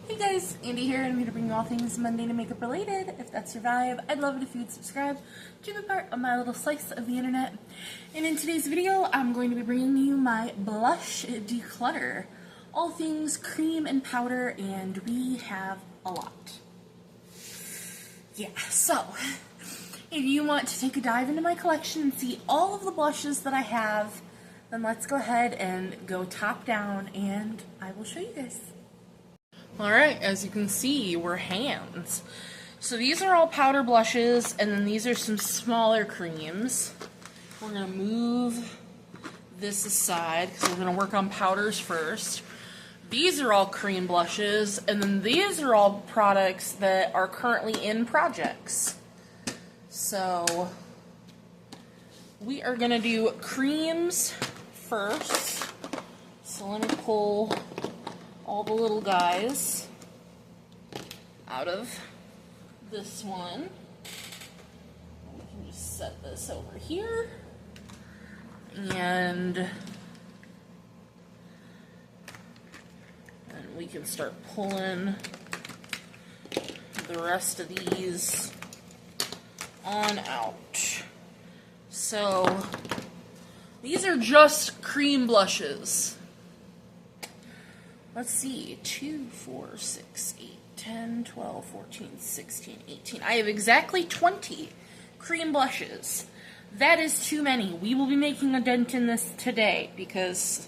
Hey guys, Andy here, and I'm here to bring you all things mundane and makeup related. If that's your vibe, I'd love it if you'd subscribe to be part of my little slice of the internet. And in today's video, I'm going to be bringing you my blush declutter. All things cream and powder, and we have a lot. Yeah, so if you want to take a dive into my collection and see all of the blushes that I have, then let's go ahead and go top down and I will show you guys. Alright, as you can see, we're hands. So these are all powder blushes, and then these are some smaller creams. We're going to move this aside because we're going to work on powders first. These are all cream blushes, and then these are all products that are currently in projects. So we are going to do creams first. So let me pull all the little guys out of this one. We can just set this over here. And we can start pulling the rest of these on out. So these are just cream blushes. Let's see, 2, 4, 6, 8, 10, 12, 14, 16, 18. I have exactly 20 cream blushes. That is too many. We will be making a dent in this today because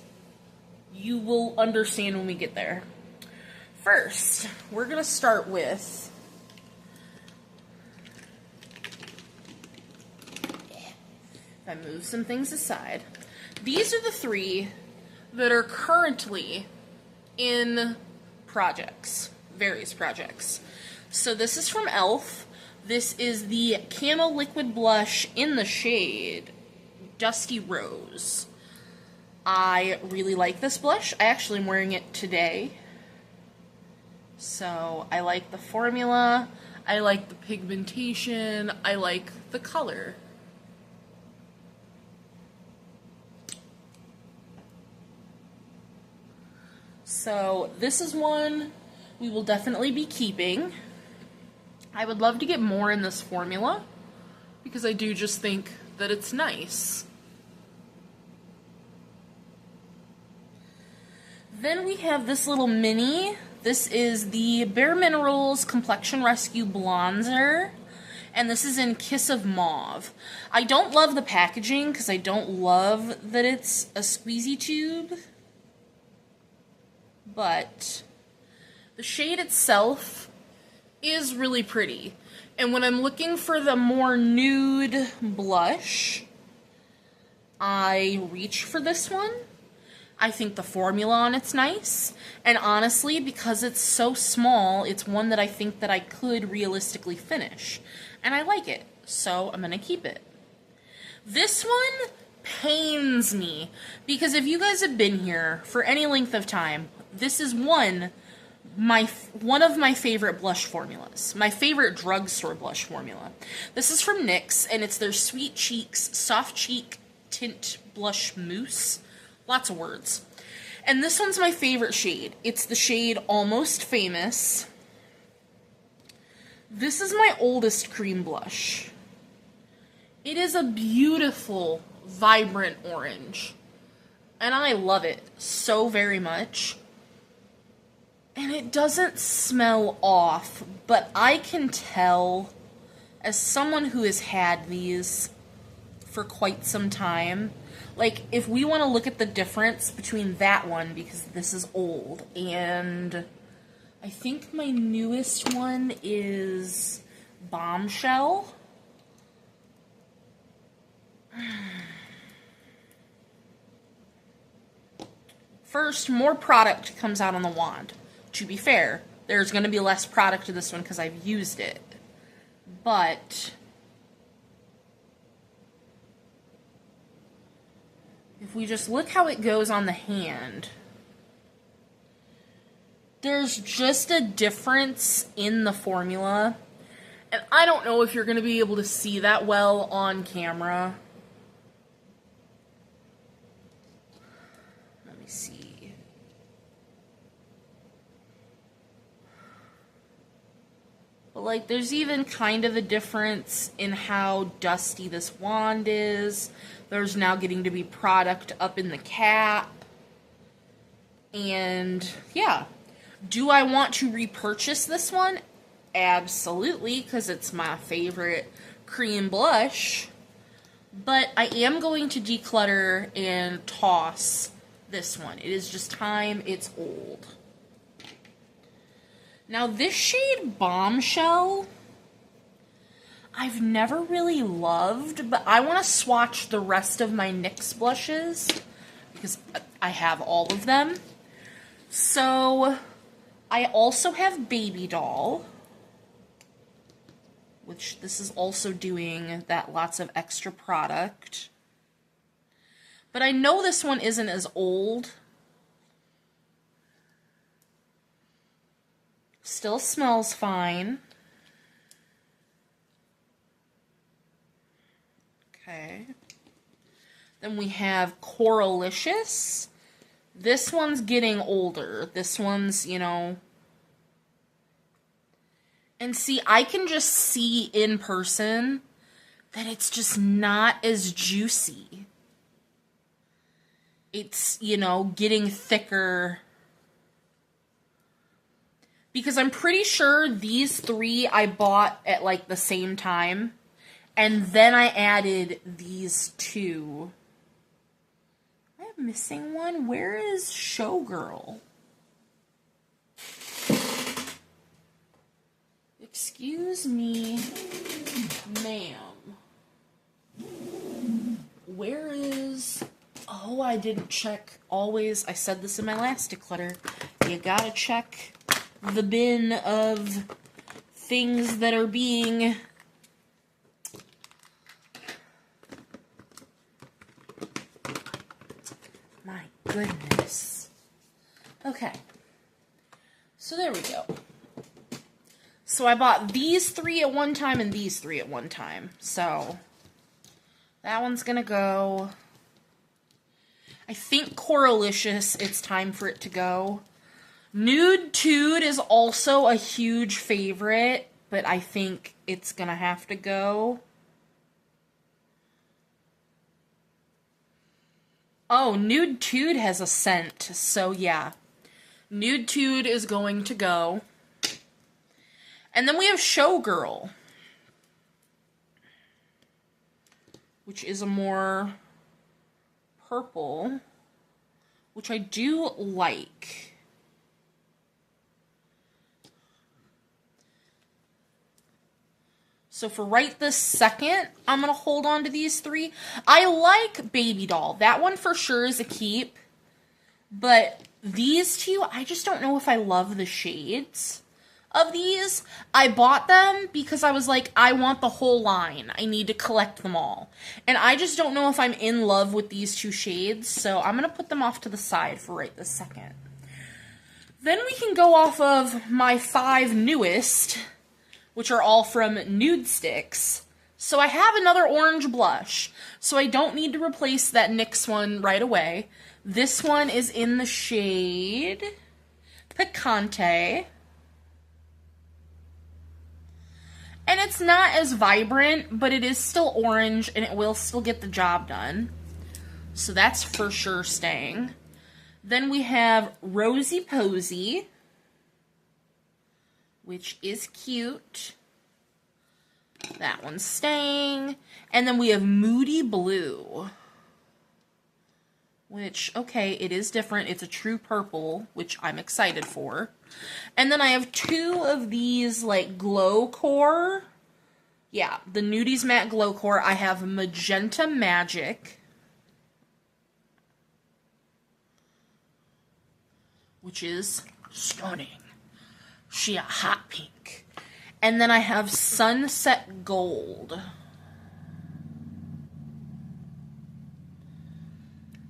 you will understand when we get there. First, we're going to start with if I move some things aside. These are the three that are currently in projects, various projects. So this is from e.l.f. This is the Camo Liquid Blush in the shade Dusty Rose. I really like this blush. I actually am wearing it today. So I like the formula, I like the pigmentation, I like the color. So this is one we will definitely be keeping. I would love to get more in this formula because I do just think that it's nice. Then we have this little mini. This is the Bare Minerals Complexion Rescue Bronzer, and this is in Kiss of Mauve. I don't love the packaging because I don't love that it's a squeezy tube. But the shade itself is really pretty. And when I'm looking for the more nude blush, I reach for this one. I think the formula on it's nice. And honestly, because it's so small, it's one that I think that I could realistically finish. And I like it, so I'm gonna keep it. This one pains me because if you guys have been here for any length of time, this is one of my favorite blush formulas. My favorite drugstore blush formula. This is from NYX, and it's their Sweet Cheeks Soft Cheek Tint Blush Mousse. Lots of words. And this one's my favorite shade. It's the shade Almost Famous. This is my oldest cream blush. It is a beautiful, vibrant orange. And I love it so very much. And it doesn't smell off, but I can tell, as someone who has had these for quite some time, like, if we want to look at the difference between that one, because this is old, and I think my newest one is Bombshell. First, more product comes out on the wand. To be fair, there's going to be less product to this one because I've used it. But if we just look how it goes on the hand, there's just a difference in the formula. And I don't know if you're going to be able to see that well on camera. Let me see. But like, there's even kind of a difference in how dusty this wand is. There's now getting to be product up in the cap. And yeah, do I want to repurchase this one? Absolutely, because it's my favorite cream blush. But I am going to declutter and toss this one. It is just time. It's old. Now this shade Bombshell, I've never really loved, but I want to swatch the rest of my NYX blushes because I have all of them. So I also have Baby Doll, which this is also doing that lots of extra product. But I know this one isn't as old. Still smells fine. Okay. Then we have Coralicious. This one's getting older. This one's, you know... And see, I can just see in person that it's just not as juicy. It's, you know, getting thicker. Because I'm pretty sure these three I bought at, like, the same time. And then I added these two. I'm missing one. Where is Showgirl? Excuse me, ma'am. Where is... Oh, I didn't check. Always, I said this in my last declutter. You gotta check the bin of things that are being... My goodness. Okay. So there we go. So I bought these three at one time and these three at one time. So that one's gonna go. I think Coralicious, it's time for it to go. Nude Tude is also a huge favorite, but I think it's gonna have to go. Oh, Nude Tude has a scent, so yeah. Nude Tude is going to go. And then we have Showgirl, which is a more purple, which I do like. So for right this second, I'm going to hold on to these three. I like Baby Doll. That one for sure is a keep. But these two, I just don't know if I love the shades of these. I bought them because I was like, I want the whole line. I need to collect them all. And I just don't know if I'm in love with these two shades, so I'm going to put them off to the side for right this second. Then we can go off of my 5 newest, which are all from Nude Sticks. So I have another orange blush, so I don't need to replace that NYX one right away. This one is in the shade Picante. And it's not as vibrant, but it is still orange, and it will still get the job done. So that's for sure staying. Then we have Rosy Posy, which is cute. That one's staying. And then we have Moody Blue, which, okay, it is different. It's a true purple, which I'm excited for. And then I have 2 of these, like, Glow Core. Yeah, the Nudies Matte Glow Core. I have Magenta Magic, which is stunning. She a hot pink. And then I have Sunset Gold.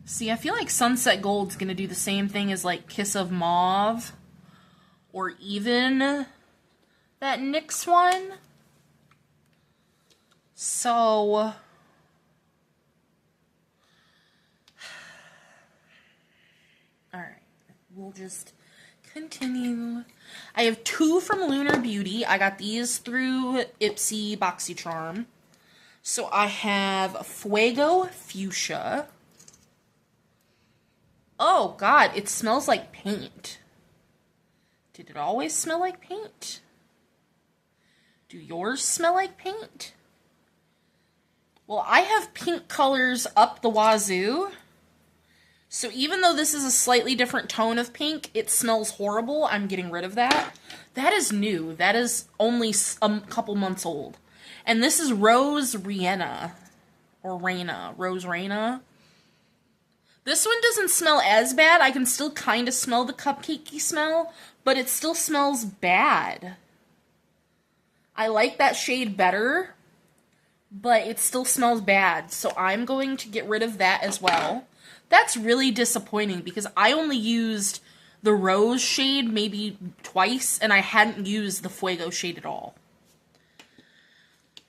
See, I feel like Sunset Gold's gonna do the same thing as, like, Kiss of Mauve. Or even that NYX one. So, alright, we'll just continue. I have 2 from Lunar Beauty. I got these through Ipsy BoxyCharm. So I have Fuego Fuchsia. Oh god, it smells like paint. Did it always smell like paint? Do yours smell like paint? Well, I have pink colors up the wazoo. So even though this is a slightly different tone of pink, it smells horrible. I'm getting rid of that. That is new. That is only a couple months old. And this is Rose Reina. Or Reina. Rose Reina. This one doesn't smell as bad. I can still kind of smell the cupcakey smell, but it still smells bad. I like that shade better, but it still smells bad. So I'm going to get rid of that as well. That's really disappointing because I only used the rose shade maybe twice, and I hadn't used the Fuego shade at all.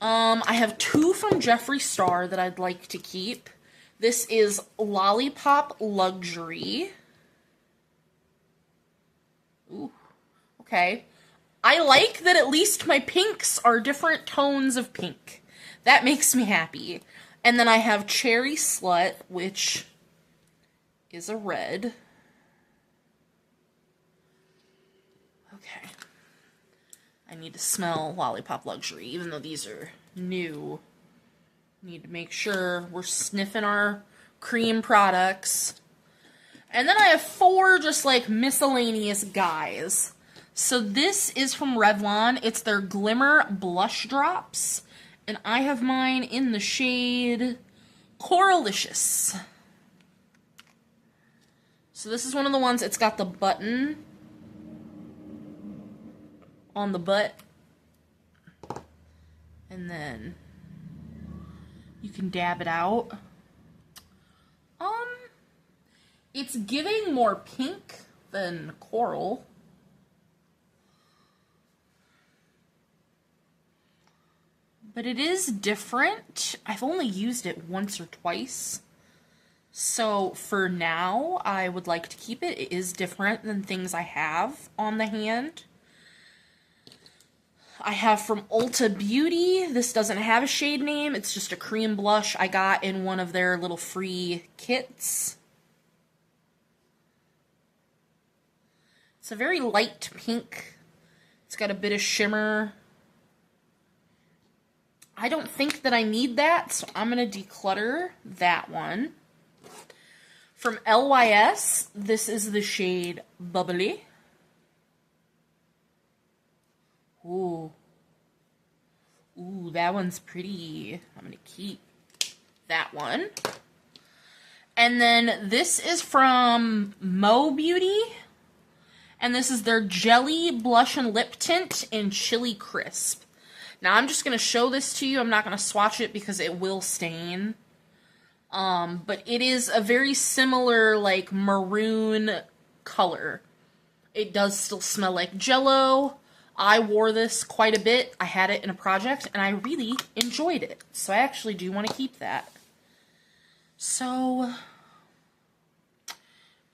I have 2 from Jeffree Star that I'd like to keep. This is Lollipop Luxury. Ooh, okay. I like that at least my pinks are different tones of pink. That makes me happy. And then I have Cherry Slut, which is a red. Okay. I need to smell Lollipop Luxury, even though these are new. Need to make sure we're sniffing our cream products. And then I have 4 just like miscellaneous guys. So this is from Revlon. It's their Glimmer Blush Drops. And I have mine in the shade Coralicious. So this is one of the ones, it's got the button on the butt. And then you can dab it out. It's giving more pink than coral. But it is different. I've only used it once or twice. So for now, I would like to keep it. It is different than things I have on the hand. I have from Ulta Beauty. This doesn't have a shade name. It's just a cream blush I got in one of their little free kits. It's a very light pink. It's got a bit of shimmer. I don't think that I need that, so I'm going to declutter that one. From LYS, this is the shade Bubbly. Ooh. Ooh, that one's pretty. I'm going to keep that one. And then this is from Mo Beauty. And this is their Jelly Blush and Lip Tint in Chili Crisp. Now, I'm just going to show this to you. I'm not going to swatch it because it will stain. But it is a very similar, like, maroon color. It does still smell like Jell-O. I wore this quite a bit. I had it in a project, and I really enjoyed it. So I actually do want to keep that. So,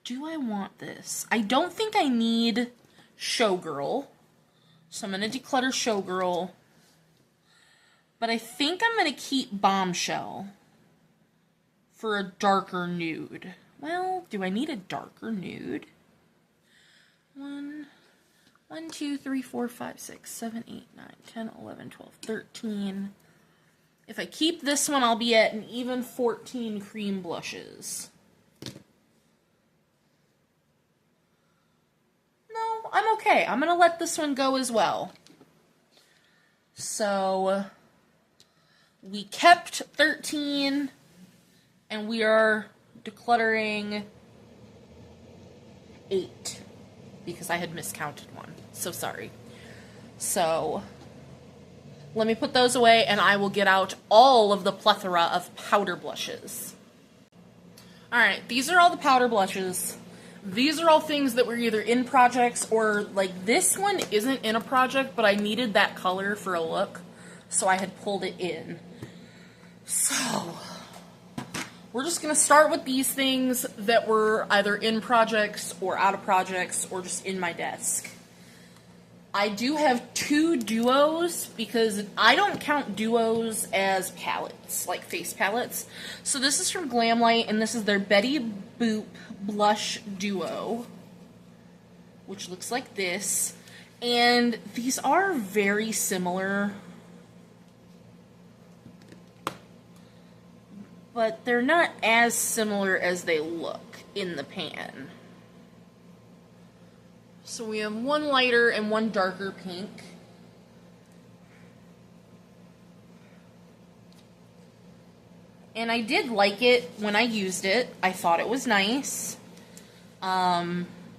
do I want this? I don't think I need Showgirl. So I'm going to declutter Showgirl. But I think I'm going to keep Bombshell for a darker nude. Well, do I need a darker nude? 1, 2, 3, 4, 5, 6, 7, 8, 9, 10, 11, 12, 13. If I keep this one, I'll be at an even 14 cream blushes. No, I'm okay. I'm going to let this one go as well. So we kept 13, and we are decluttering 8, because I had miscounted one. So sorry. So let me put those away, and I will get out all of the plethora of powder blushes. Alright, these are all the powder blushes. These are all things that were either in projects or, like, this one isn't in a project, but I needed that color for a look, so I had pulled it in. So, we're just going to start with these things that were either in projects or out of projects or just in my desk. I do have 2 duos because I don't count duos as palettes, like face palettes. So this is from Glamlight, and this is their Betty Boop Blush Duo, which looks like this. And these are very similar, but they're not as similar as they look in the pan. So we have one lighter and one darker pink. And I did like it when I used it. I thought it was nice.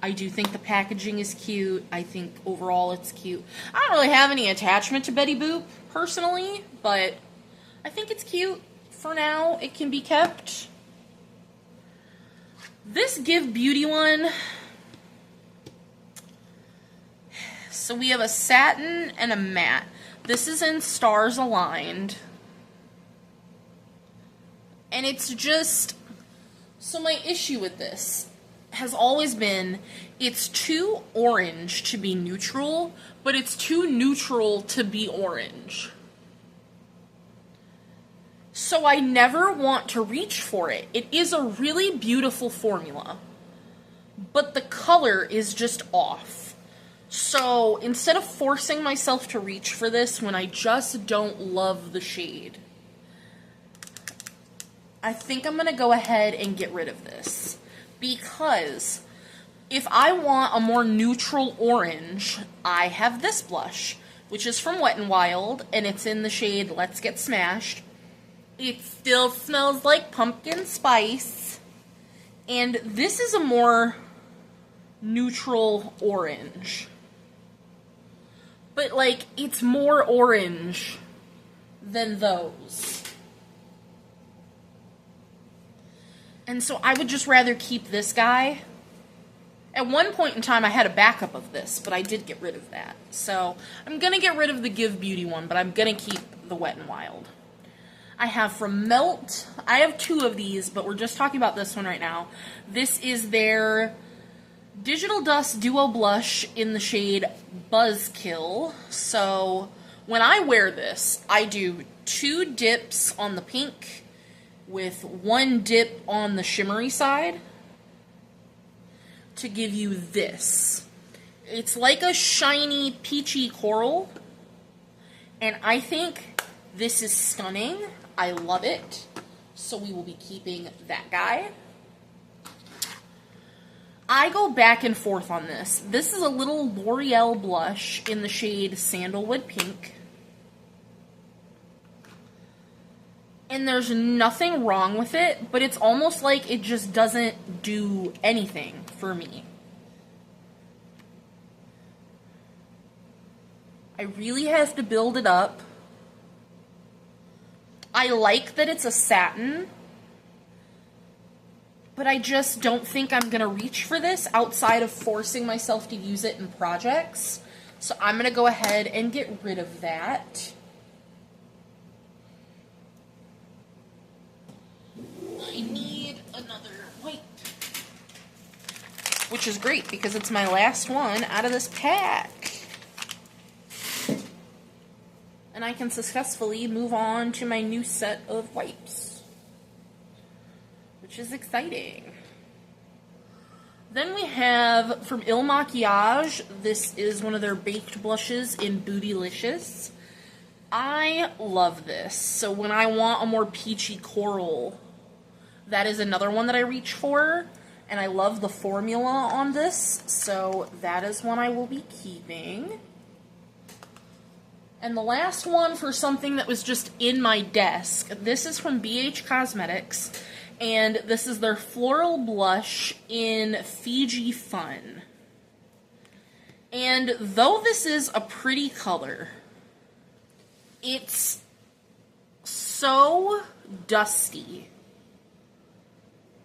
I do think the packaging is cute. I think overall it's cute. I don't really have any attachment to Betty Boop personally, but I think it's cute. For now, it can be kept. This Give Beauty one, so we have a satin and a matte. This is in Stars Aligned. And it's just, so my issue with this has always been, it's too orange to be neutral, but it's too neutral to be orange. So I never want to reach for it. It is a really beautiful formula, but the color is just off. So instead of forcing myself to reach for this when I just don't love the shade, I think I'm going to go ahead and get rid of this. Because if I want a more neutral orange, I have this blush, which is from Wet n Wild, and it's in the shade Let's Get Smashed. It still smells like pumpkin spice, and this is a more neutral orange. But, like, it's more orange than those. And so I would just rather keep this guy. At one point in time, I had a backup of this, but I did get rid of that. So I'm going to get rid of the Give Beauty one, but I'm going to keep the Wet n Wild. I have from Melt, I have 2 of these, but we're just talking about this one right now. This is their Digital Dust Duo Blush in the shade Buzzkill. So when I wear this, I do 2 dips on the pink with 1 dip on the shimmery side to give you this. It's like a shiny peachy coral, and I think this is stunning. I love it. So we will be keeping that guy. I go back and forth on this. This is a little L'Oreal blush in the shade Sandalwood Pink. And there's nothing wrong with it, but it's almost like it just doesn't do anything for me. I really have to build it up. I like that it's a satin, but I just don't think I'm going to reach for this outside of forcing myself to use it in projects. So I'm going to go ahead and get rid of that. I need another white, which is great because it's my last one out of this pack. And I can successfully move on to my new set of wipes, which is exciting. Then we have from Il Makiage, this is one of their baked blushes in Bootylicious. I love this. So when I want a more peachy coral, that is another one that I reach for, and I love the formula on this, so that is one I will be keeping. And the last one for something that was just in my desk, this is from BH Cosmetics, and this is their Floral Blush in Fiji Fun. And though this is a pretty color, it's so dusty.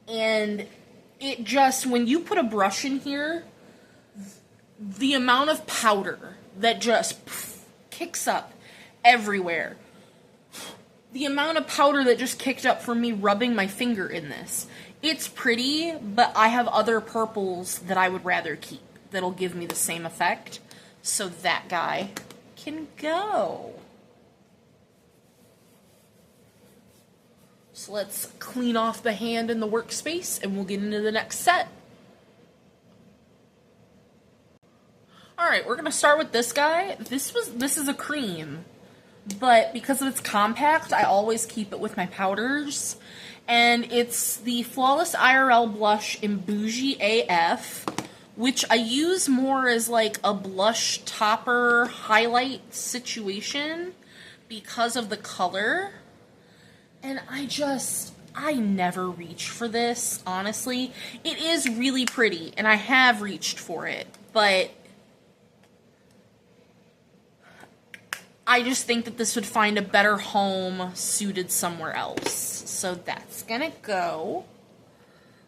And it just, when you put a brush in here, the amount of powder that just kicks up everywhere. the amount of powder that just kicked up from me rubbing my finger in this. It's pretty, but I have other purples that I would rather keep that'll give me the same effect. So that guy can go. So let's clean off the hand in the workspace and we'll get into the next set. Alright, we're going to start with this guy. This is a cream, but because it's compact, I always keep it with my powders. And it's the Flawless IRL blush in Bougie AF, which I use more as like a blush topper highlight situation because of the color. And I never reach for this, honestly. It is really pretty, and I have reached for it, but I just think that this would find a better home suited somewhere else. So that's gonna go.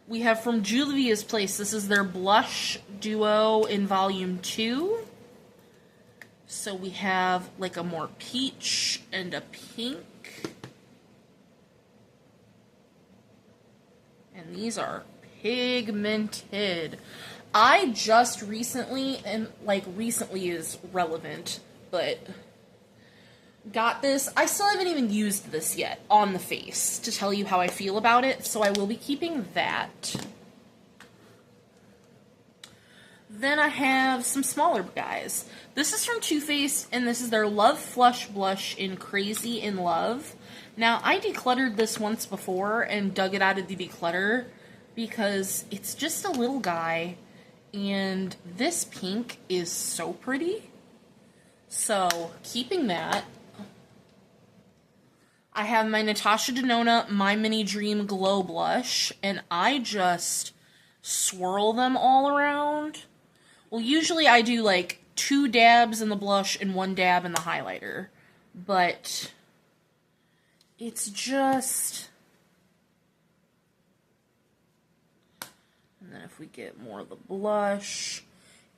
We have from Juvia's Place, this is their blush duo in volume 2. So we have like a more peach and a pink. And these are pigmented. I just recently, and like recently is relevant, but got this. I still haven't even used this yet on the face to tell you how I feel about it, so I will be keeping that. Then I have some smaller guys. This is from Too Faced, and this is their Love Flush Blush in Crazy in Love. Now, I decluttered this once before and dug it out of the declutter because it's just a little guy, and this pink is so pretty. So, keeping that. I have my Natasha Denona My Mini Dream Glow Blush, and I just swirl them all around. Well, usually I do like 2 dabs in the blush and 1 dab in the highlighter, but it's just, and then if we get more of the blush,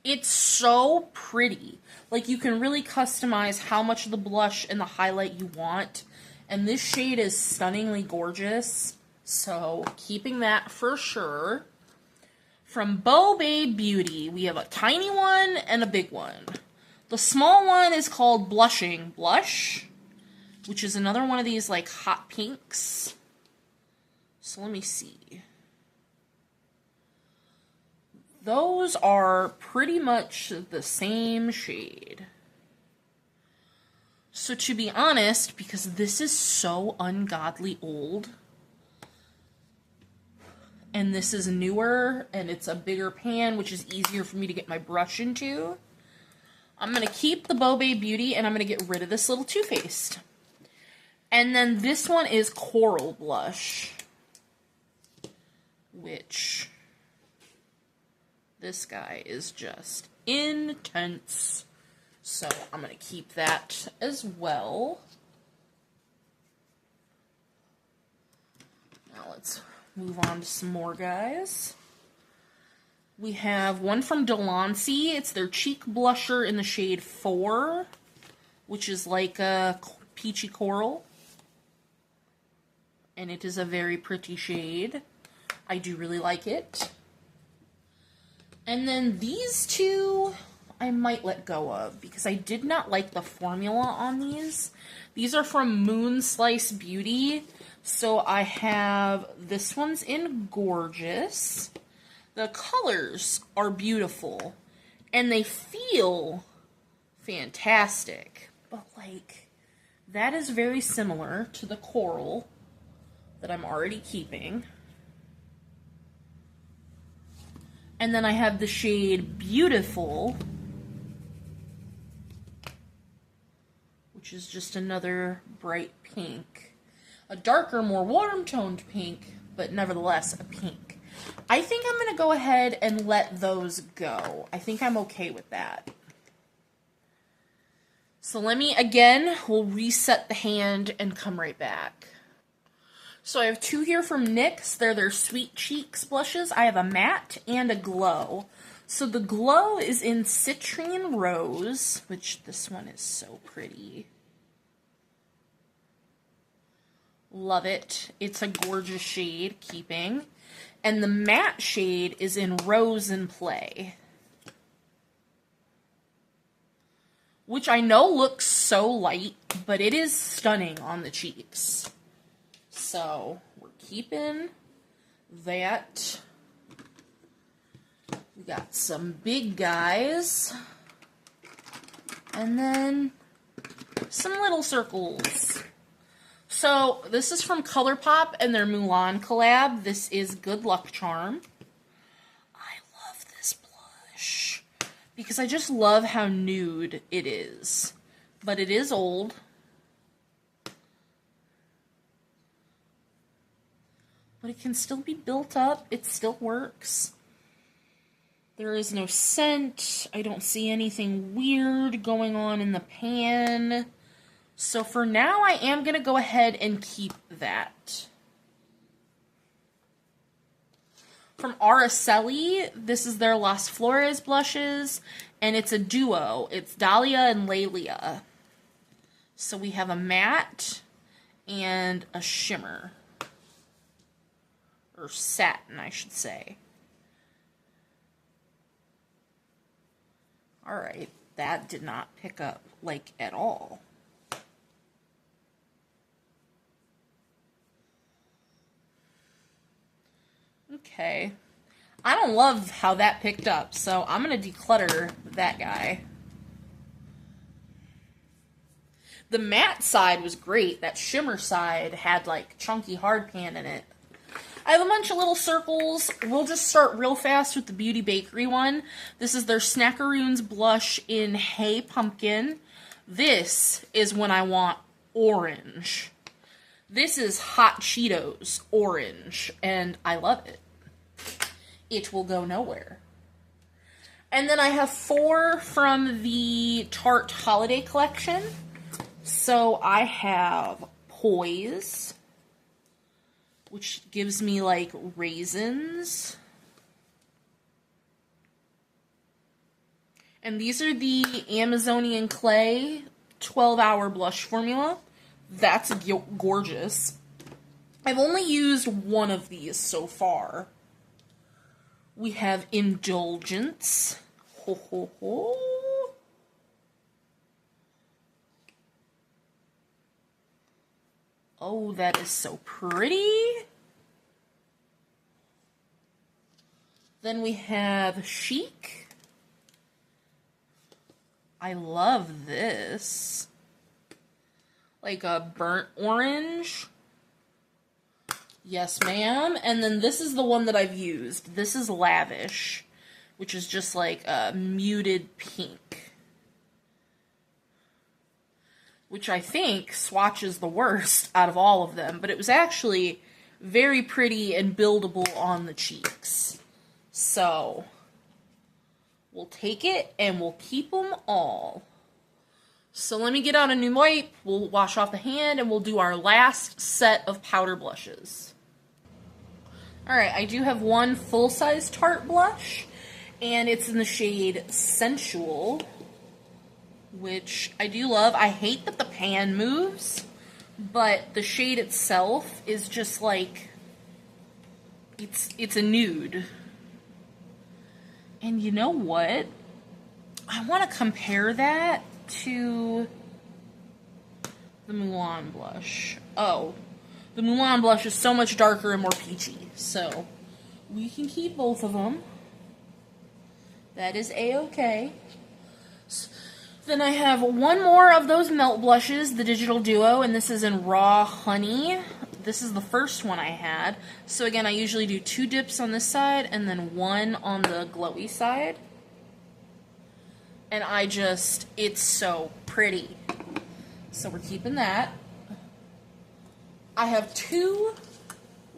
it's so pretty. Like, you can really customize how much of the blush and the highlight you want, and this shade is stunningly gorgeous, so keeping that for sure. From bejeweled Beauty, we have a tiny one and a big one. The small one is called Blushing Blush, which is another one of these like hot pinks. So let me see. Those are pretty much the same shade. So to be honest, because this is so ungodly old, and this is newer, and it's a bigger pan, which is easier for me to get my brush into, I'm going to keep the Bejeweled Beauty, and I'm going to get rid of this little Too Faced. And then this one is Coral Blush, which, this guy is just intense. So I'm going to keep that as well. Now let's move on to some more guys. We have one from Delancey. It's their cheek blusher in the shade 4, which is like a peachy coral. And it is a very pretty shade. I do really like it. And then these two I might let go of because I did not like the formula on these. These are from Moon Slice Beauty. So I have, this one's in Gorgeous. The colors are beautiful and they feel fantastic. But like, that is very similar to the coral that I'm already keeping. And then I have the shade Beautiful, which is just another bright pink. A darker, more warm-toned pink, but nevertheless a pink. I think I'm going to go ahead and let those go. I think I'm okay with that. So let me, again, we'll reset the hand and come right back. So I have two here from NYX. They're their Sweet Cheeks blushes. I have a matte and a glow. So the glow is in Citrine Rose, which this one is so pretty. Love it. It's a gorgeous shade, keeping. And the matte shade is in Rose and Play, which I know looks so light, but it is stunning on the cheeks. So we're keeping that. We got some big guys, and then some little circles. So this is from ColourPop and their Mulan collab. This is Good Luck Charm. I love this blush because I just love how nude it is, but it is old. But it can still be built up. It still works. There is no scent. I don't see anything weird going on in the pan. So for now, I am going to go ahead and keep that. From Araceli, this is their Las Flores blushes, and it's a duo. It's Dahlia and Lelia. So we have a matte and a shimmer. Or satin, I should say. Alright, that did not pick up, like, at all. Okay. I don't love how that picked up, so I'm going to declutter that guy. The matte side was great. That shimmer side had, like, chunky hard pan in it. I have a bunch of little circles. We'll just start real fast with the Beauty Bakery one. This is their Snackaroons blush in Hey Pumpkin. This is when I want orange. This is Hot Cheetos orange, and I love it. It will go nowhere. And then I have 4 from the Tarte Holiday Collection. So I have Poise, which gives me, like, raisins. And these are the Amazonian Clay 12-hour blush formula. That's gorgeous. I've only used one of these so far. We have Indulgence. Ho, ho, ho. Oh, that is so pretty. Then we have Chic. I love this. Like a burnt orange. Yes, ma'am. And then this is the one that I've used. This is Lavish, which is just like a muted pink, which I think swatches the worst out of all of them, but it was actually very pretty and buildable on the cheeks. So we'll take it and we'll keep them all. So let me get out a new wipe, we'll wash off the hand, and we'll do our last set of powder blushes. Alright, I do have one full-size Tarte blush, and it's in the shade Sensual, which I do love. I hate that the pan moves, but the shade itself is just like, it's a nude. And you know what? I want to compare that to the Mulan blush. Oh, the Mulan blush is so much darker and more peachy, so we can keep both of them. That is a-okay. Then I have one more of those melt blushes, the Digital Duo, and this is in Raw Honey. This is the first one I had. So again, I usually do 2 dips on this side and then 1 on the glowy side. And it's so pretty. So we're keeping that. I have 2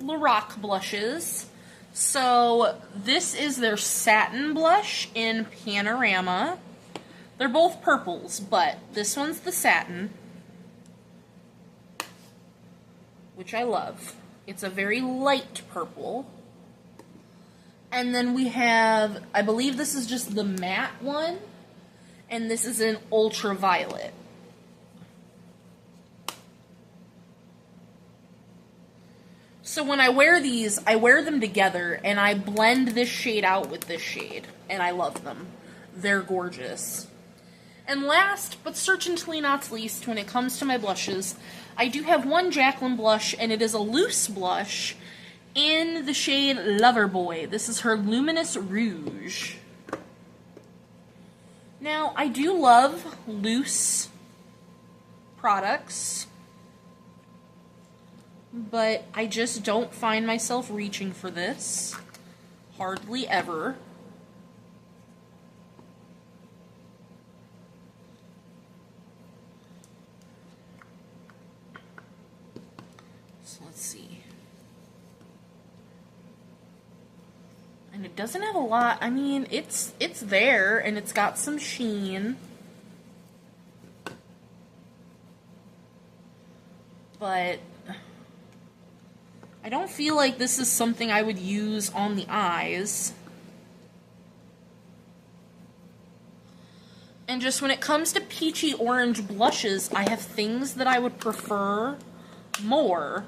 Lorac blushes. So this is their Satin blush in Panorama. They're both purples, but this one's the Satin, which I love. It's a very light purple. And then we have, I believe this is just the matte one, and this is in Ultraviolet. So when I wear these, I wear them together, and I blend this shade out with this shade, and I love them. They're gorgeous. And last, but certainly not least, when it comes to my blushes, I do have one Jaclyn blush, and it is a loose blush in the shade Loverboy. This is her Luminous Rouge. Now, I do love loose products, but I just don't find myself reaching for this. Hardly ever. So let's see. And it doesn't have a lot. I mean, it's there, and it's got some sheen. But I don't feel like this is something I would use on the eyes. And just when it comes to peachy orange blushes, I have things that I would prefer more.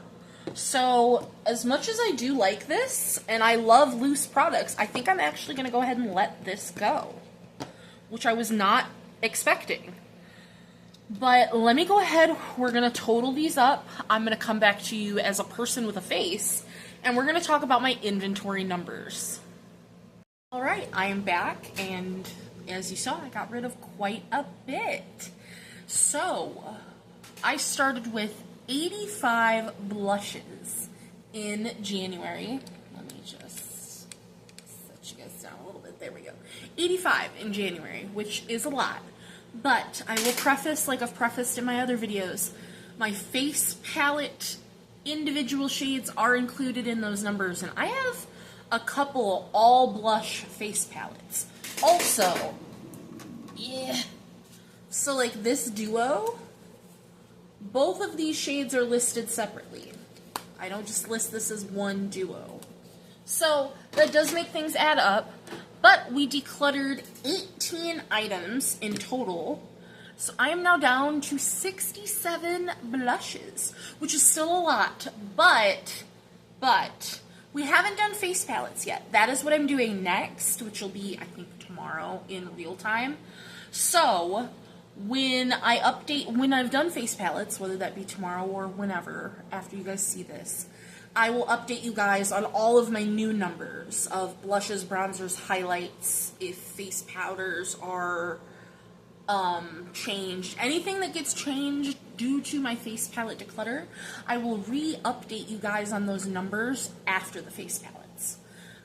So, as much as I do like this, and I love loose products, I think I'm actually going to go ahead and let this go, which I was not expecting. But let me go ahead, we're going to total these up. I'm going to come back to you as a person with a face, and we're going to talk about my inventory numbers. Alright, I am back, and as you saw, I got rid of quite a bit. So, I started with 85 blushes in January. Let me just set you guys down a little bit. There we go. 85 in January, which is a lot. But I will preface, like I've prefaced in my other videos, my face palette individual shades are included in those numbers, and I have a couple all blush face palettes. Also, yeah, so like this duo, both of these shades are listed separately. I don't just list this as one duo. So that does make things add up, but we decluttered 18 items in total. So I am now down to 67 blushes, which is still a lot, but we haven't done face palettes yet. That is what I'm doing next, which will be, I think, tomorrow in real time. So when I've done face palettes, whether that be tomorrow or whenever, after you guys see this, I will update you guys on all of my new numbers of blushes, bronzers, highlights, if face powders are changed. Anything that gets changed due to my face palette declutter, I will re-update you guys on those numbers after the face palettes.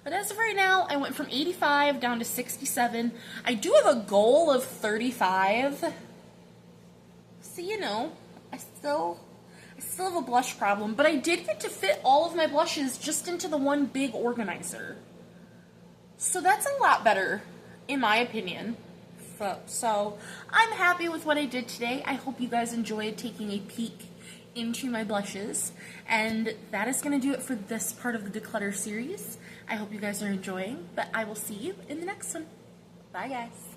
But as of right now, I went from 85 down to 67. I do have a goal of 35. So, you know, I still have a blush problem, but I did get to fit all of my blushes just into the one big organizer. So that's a lot better, in my opinion. So I'm happy with what I did today. I hope you guys enjoyed taking a peek into my blushes, and that is going to do it for this part of the Declutter series. I hope you guys are enjoying, but I will see you in the next one. Bye, guys.